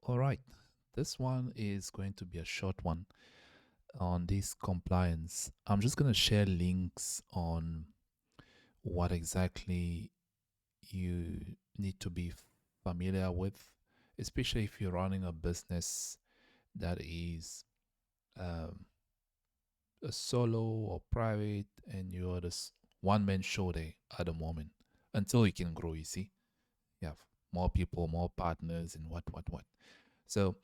All right. This one is going to be a short one on this compliance. I'm just going to share links on what exactly you need to be familiar with, especially if you're running a business that is um, a solo or private and you're this one man show there at the moment until you can grow, you see. You have more people, more partners, and what. So,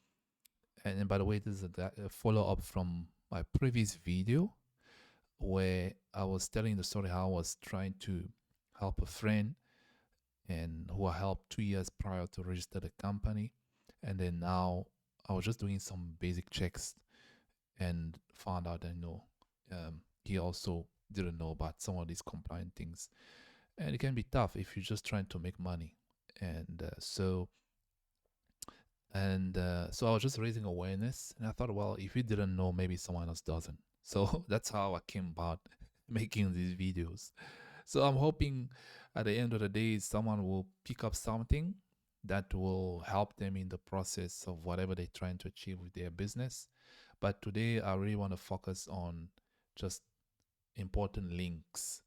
and by the way, this is a follow up from my previous video where I was telling the story how I was trying to help a friend and who I helped 2 years prior to register the company. And then now I was just doing some basic checks and found out that he also didn't know about some of these compliant things. And it can be tough if you're just trying to make money. And so I was just raising awareness, and I thought, well, if you didn't know, maybe someone else doesn't. So that's how I came about making these videos. So I'm hoping at the end of the day, someone will pick up something that will help them in the process of whatever they're trying to achieve with their business. But today, I really want to focus on just important links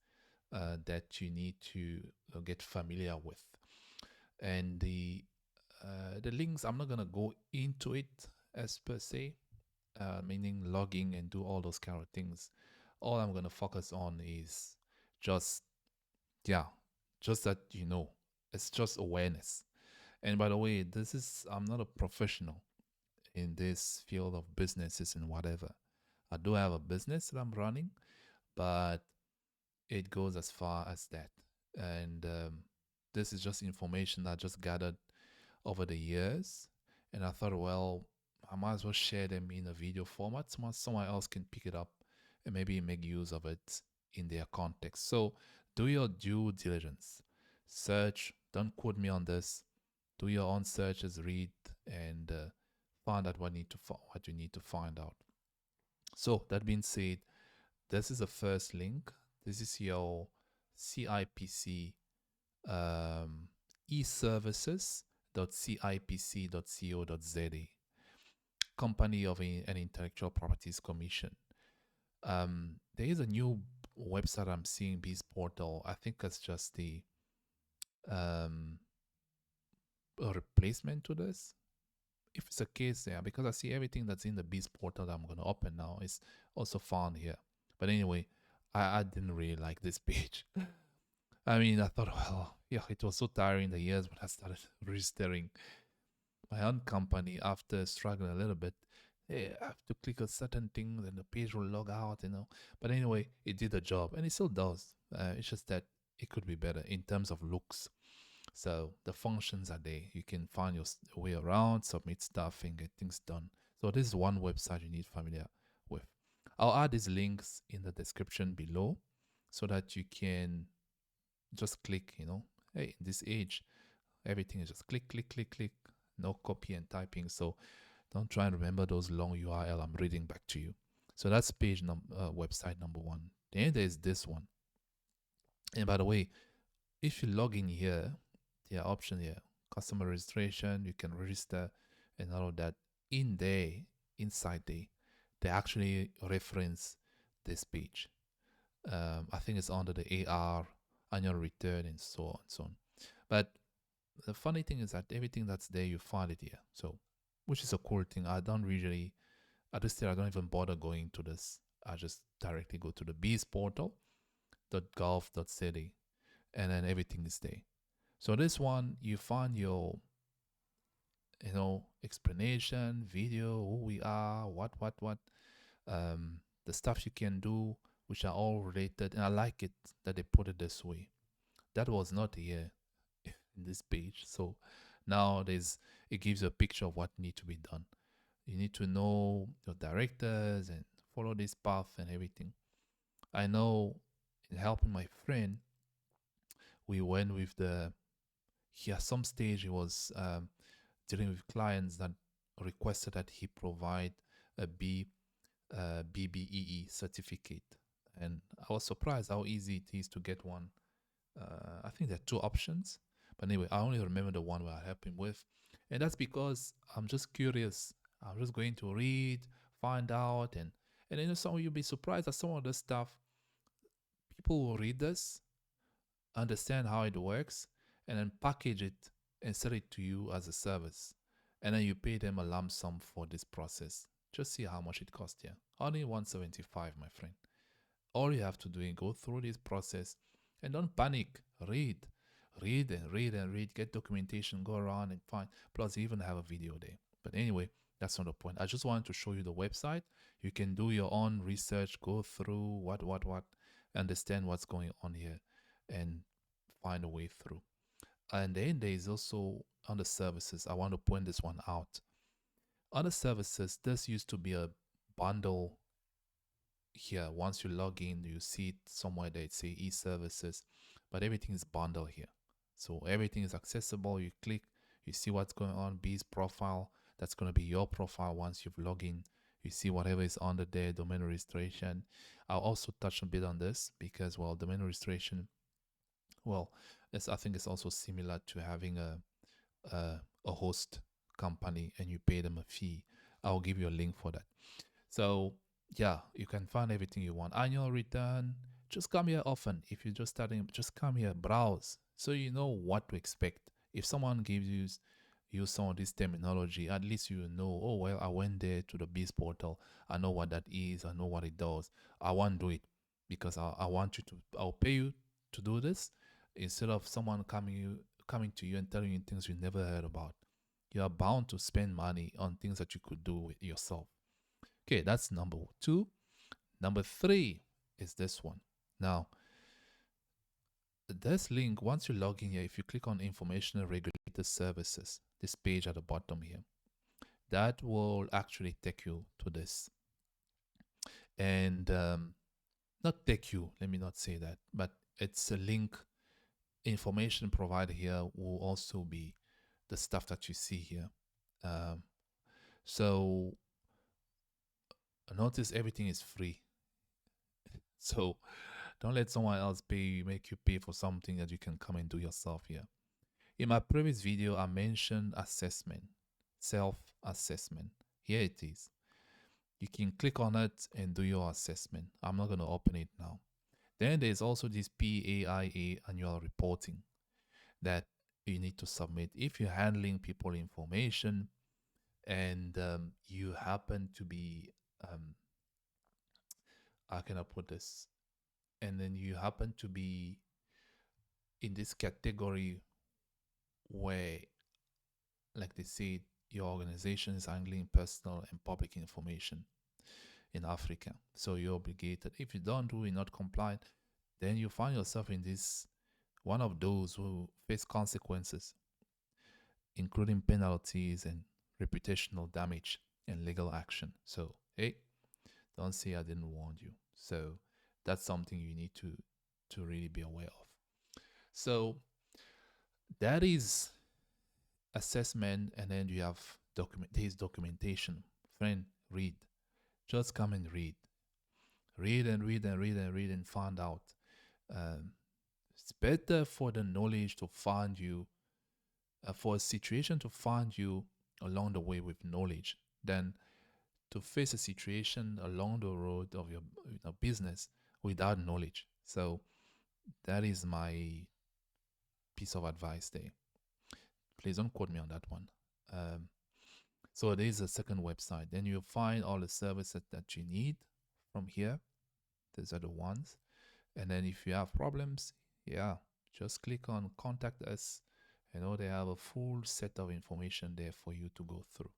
that you need to get familiar with. And the links, I'm not gonna go into it as per se, meaning logging and do all those kind of things. All I'm gonna focus on is just yeah, just that it's just awareness. And by the way, I'm not a professional in this field of businesses and whatever. I do have a business that I'm running, but it goes as far as that. And this is just information that I just gathered over the years. And I thought, well, I might as well share them in a video format so someone else can pick it up and maybe make use of it in their context. So do your due diligence. Search, don't quote me on this. Do your own searches, read, and find out what you need to find out. So that being said, this is the first link. This is your CIPC eservices.cipc.co.za, Company of an Intellectual Properties Commission. There is a new website I'm seeing, bizportal. I think that's just the um, a replacement to this. If it's a case, yeah, because I see everything that's in the bizportal that I'm going to open now is also found here. But anyway, I didn't really like this page. I mean, I thought, well, yeah, it was so tiring the years when I started registering my own company after struggling a little bit. Hey, I have to click on certain things and the page will log out. But anyway, it did the job and it still does. It's just that it could be better in terms of looks. So the functions are there. You can find your way around, submit stuff, and get things done. So this is one website you need familiar with. I'll add these links in the description below so that you can just click, hey, in this age, everything is just click, click, click, click, no copy and typing. So don't try and remember those long URL I'm reading back to you. So that's website number one. Then there's this one. And by the way, if you log in here, the option here, customer registration, you can register and all of that inside there, they actually reference this page. I think it's under the AR, annual return, and so on and so on. But the funny thing is that everything that's there, you find it here. So, which is a cool thing. I don't even bother going to this. I just directly go to the bizportal.gov.za and then everything is there. So this one, you find your, explanation, video, who we are, what, the stuff you can do, which are all related. And I like it that they put it this way. That was not here in this page. So now it gives you a picture of what needs to be done. You need to know your directors and follow this path and everything. I know in helping my friend, we went with at some stage he was dealing with clients that requested that he provide a BBEE certificate. And I was surprised how easy it is to get one. I think there are two options. But anyway, I only remember the one where I helped him with. And that's because I'm just curious. I'm just going to read, find out, and then some of you be surprised at some of the stuff. People will read this, understand how it works, and then package it and sell it to you as a service. And then you pay them a lump sum for this process. Just see how much it costs here. Only 175, my friend. All you have to do is go through this process and don't panic. Read, read and read and read. Get documentation, go around and find. Plus, you even have a video there. But anyway, that's not the point. I just wanted to show you the website. You can do your own research, go through what, understand what's going on here, and find a way through. And then there is also on the services. I want to point this one out. On the services, this used to be a bundle here. Once you log in, you see it somewhere that it say e-services, but everything is bundled here. So everything is accessible. You click, you see what's going on. B's profile, that's going to be your profile once you've logged in. You see whatever is under there, domain registration. I'll also touch a bit on this because, well, domain registration, well, I think it's also similar to having a host company and you pay them a fee. I'll give you a link for that. So yeah, you can find everything you want. Annual return. Just come here often. If you're just starting, just come here, browse, so you know what to expect. If someone gives you some of this terminology, at least you know, oh well, I went there to the Biz portal. I know what that is. I know what it does. I want to do it because I want you to. I'll pay you to do this instead of someone coming to you and telling you things you never heard about. You are bound to spend money on things that you could do with yourself. Okay, that's number two. Number three is this one. Now, this link, once you log in here, if you click on information and regulated services, this page at the bottom here, that will actually take you to this. And not take you, let me not say that, but it's a link. Information provided here will also be the stuff that you see here. So notice everything is free. So don't let someone else make you pay for something that you can come and do yourself here. In my previous video, I mentioned assessment, self-assessment. Here it is. You can click on it and do your assessment. I'm not going to open it now. Then there's also this PAIA annual reporting that you need to submit. If you're handling people information and you happen to be, how can I put this? And then you happen to be in this category where, like they say, your organization is handling personal and public information in Africa. So you're obligated. If you don't do it, not compliant, then you find yourself in this one of those who face consequences, including penalties and reputational damage and legal action. So, hey, don't say I didn't warn you. So that's something you need to really be aware of. So that is assessment, and then you have there's documentation. Friend, read. Just come and read. Read and read and read and read and find out. It's better for the knowledge to find you, for a situation to find you along the way with knowledge than to face a situation along the road of your business without knowledge. So that is my piece of advice there. Please don't quote me on that one. So there is a second website. Then you'll find all the services that you need from here. These are the ones. And then if you have problems, yeah, just click on contact us. You know, they have a full set of information there for you to go through.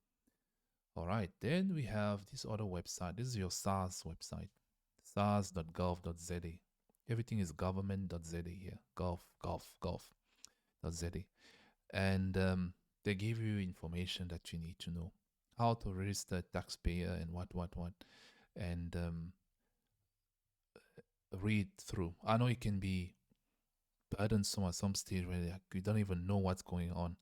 All right, then we have this other website. This is your SARS website, sars.gov.za. Everything is government.za here, gov.za. And they give you information that you need to know, how to register taxpayer and what, and read through. I know it can be burdensome at some stage where you don't even know what's going on.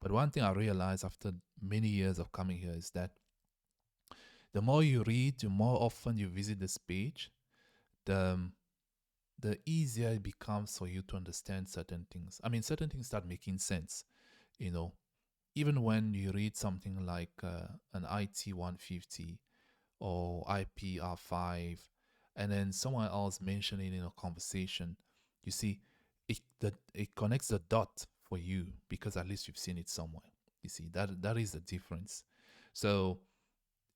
But one thing I realized after many years of coming here is that the more you read, the more often you visit this page, the easier it becomes for you to understand certain things. I mean, certain things start making sense, you know. even when you read something like an IT 150 or IPR5, and then someone else mentioned it in a conversation, you see, it connects the dot for you because at least you've seen it somewhere. You see, that is the difference. So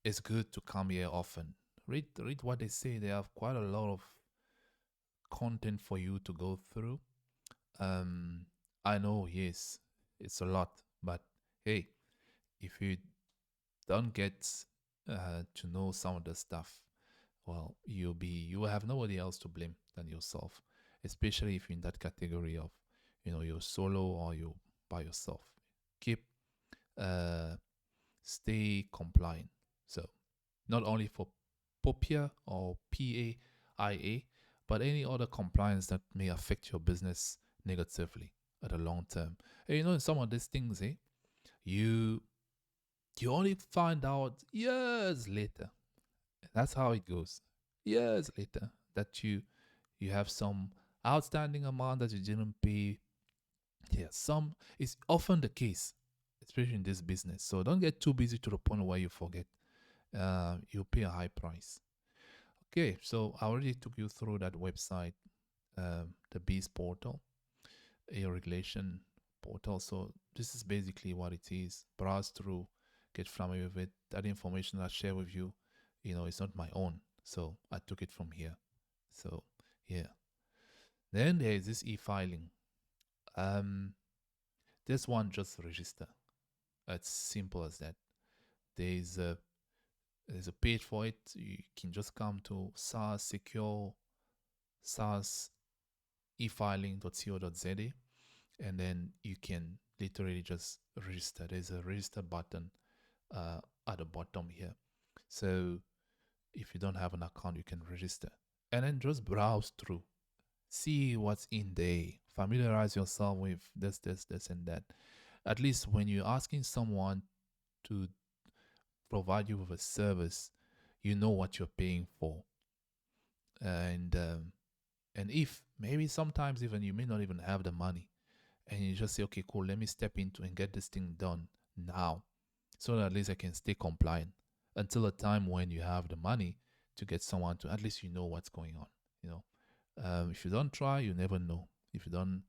it's good to come here often. Read what they say. They have quite a lot of content for you to go through. Um, I know, yes, it's a lot, but hey, if you don't get to know some of the stuff, well, you will have nobody else to blame than yourself, especially if you're in that category of, you're solo or you're by yourself. Keep uh, stay compliant. So not only for POPIA or PAIA, but any other compliance that may affect your business negatively at the long term. And in some of these things, you you only find out years later. That's how it goes. Years later that you have some outstanding amount that you didn't pay. Yeah, some is often the case, especially in this business. So don't get too busy to the point where you forget. You pay a high price. Okay, so I already took you through that website, the Bees portal, a regulation portal. So this is basically what it is. Browse through, get familiar with it. That information I share with you, it's not my own. So I took it from here. So yeah. Then there is this e-filing. Um, this one just register. It's simple as that. There's a there's a page for it. You can just come to SaaS secure SaaS efiling.co.za, and then you can literally just register. There's a register button at the bottom here. So if you don't have an account, you can register and then just browse through, see what's in there, familiarize yourself with this, and that. At least when you're asking someone to provide you with a service, you know what you're paying for. And if maybe sometimes even you may not even have the money, and you just say, okay, cool, let me step into and get this thing done now, so that at least I can stay compliant until a time when you have the money to get someone to, at least you know what's going on. You know, if you don't try, you never know. If you don't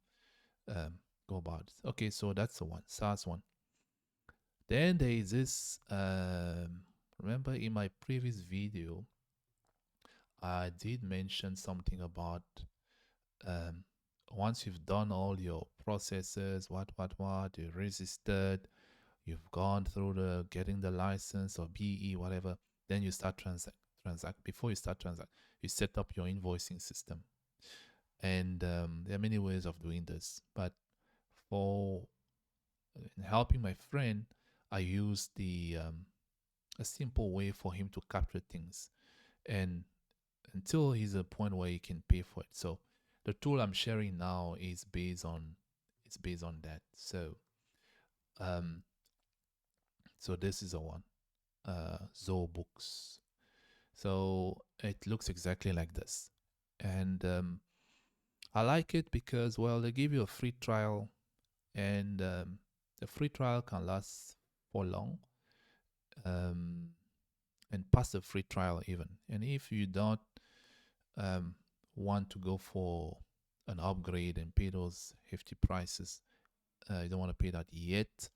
um, go about it. Okay, so that's the one, SaaS one. Then there is this. Remember in my previous video, I did mention something about um, once you've done all your processes, what, you registered, you've gone through the getting the license or BE, whatever, then you start transact. Before you start transact, you set up your invoicing system. And there are many ways of doing this, but for helping my friend, I used the a simple way for him to capture things, and until he's at a point where he can pay for it. So the tool I'm sharing now is based on that. Um, so this is a one, Zoho Books. So it looks exactly like this, and I like it because, well, they give you a free trial, and the free trial can last for long, um, and past the free trial even. And if you don't um, want to go for an upgrade and pay those hefty prices, you don't want to pay that yet,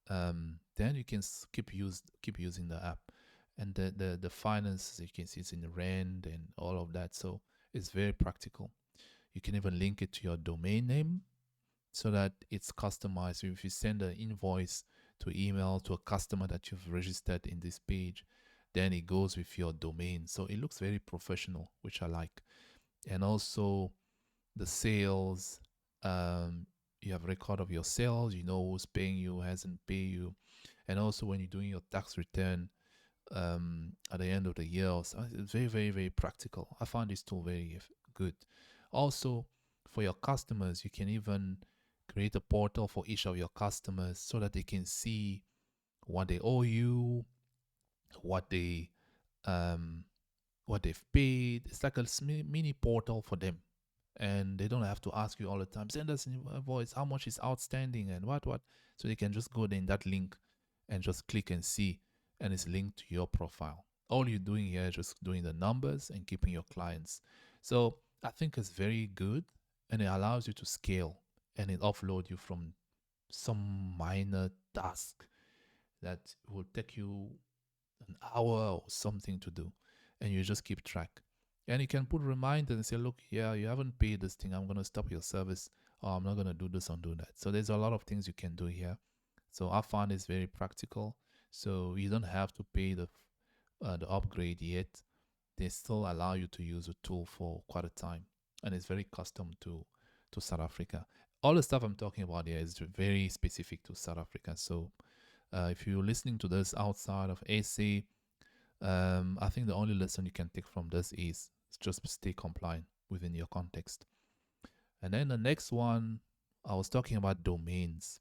then you can keep using the app, and the finance, you can see it's in rand and all of that. So it's very practical. You can even link it to your domain name so that it's customized. If you send an invoice to email to a customer that you've registered in this page, then it goes with your domain. So it looks very professional, which I like. And also the sales, um, you have record of your sales, you know who's paying you, hasn't paid you. And also when you're doing your tax return at the end of the year, so it's very, very, very practical. I found this tool very good. Also, for your customers, you can even create a portal for each of your customers so that they can see what they owe you, what they um, what they've paid. It's like a mini portal for them, and they don't have to ask you all the time. Send us an invoice. How much is outstanding and what? So they can just go there in that link and just click and see, and it's linked to your profile. All you're doing here is just doing the numbers and keeping your clients. So I think it's very good, and it allows you to scale, and it offload you from some minor task that will take you an hour or something to do, and you just keep track. And you can put reminders and say, look, yeah, you haven't paid this thing. I'm going to stop your service, or I'm not going to do this or do that. So there's a lot of things you can do here. So I found it's very practical. So you don't have to pay the upgrade yet. They still allow you to use a tool for quite a time, and it's very custom to South Africa. All the stuff I'm talking about here is very specific to South Africa. So if you're listening to this outside of AC, I think the only lesson you can take from this is just stay compliant within your context. And then the next one, I was talking about domains.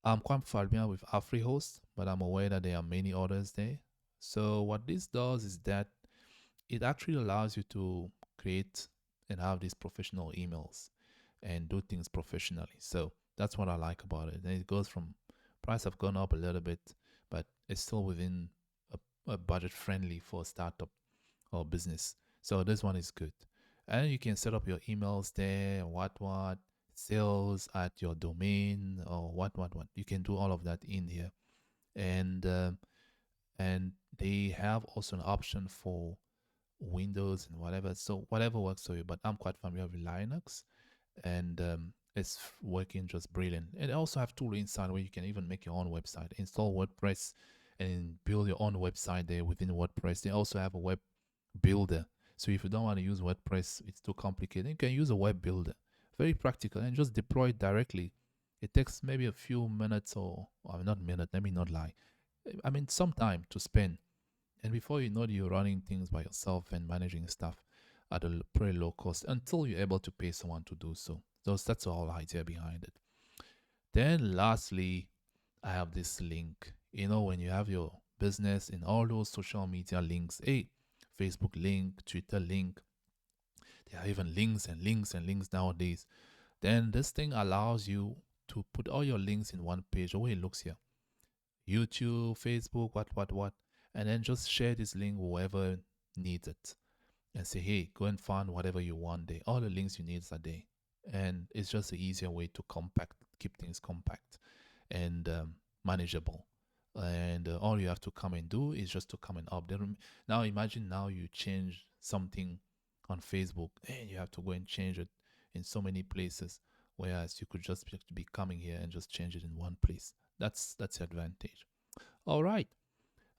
I'm quite familiar with AfriHost, but I'm aware that there are many others there. So what this does is that it actually allows you to create and have these professional emails and do things professionally. So that's what I like about it. And it goes from price have gone up a little bit, but it's still within a budget friendly for a startup or business. So this one is good. And you can set up your emails there, what, sales at your domain or what. You can do all of that in here. And they have also an option for Windows and whatever. So whatever works for you. But I'm quite familiar with Linux, and it's working just brilliant. And they also have tool inside where you can even make your own website, install WordPress, and build your own website there within WordPress. They also have a web builder. So if you don't want to use WordPress, it's too complicated, you can use a web builder. Very practical, and just deploy it directly. It takes maybe a few minutes or not minute, let me not lie. I mean, some time to spend. And before you know it, you're running things by yourself and managing stuff at a pretty low cost until you're able to pay someone to do so. That's the whole idea behind it. Then lastly, I have this link. You know, when you have your business in all those social media links, hey, Facebook link, Twitter link, there are even links and links and links nowadays. Then this thing allows you to put all your links in one page, the way it looks here. YouTube, Facebook, what. And then just share this link with whoever needs it. And say, hey, go and find whatever you want there. All the links you need are there. And it's just an easier way to keep things compact and manageable. And all you have to come and do is just to come and update. Now imagine now you change something on Facebook and you have to go and change it in so many places, whereas you could just be coming here and just change it in one place. That's the advantage. All right.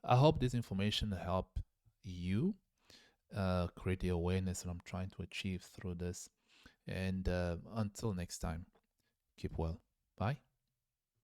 I hope this information help you create the awareness that I'm trying to achieve through this. And until next time, keep well. Bye.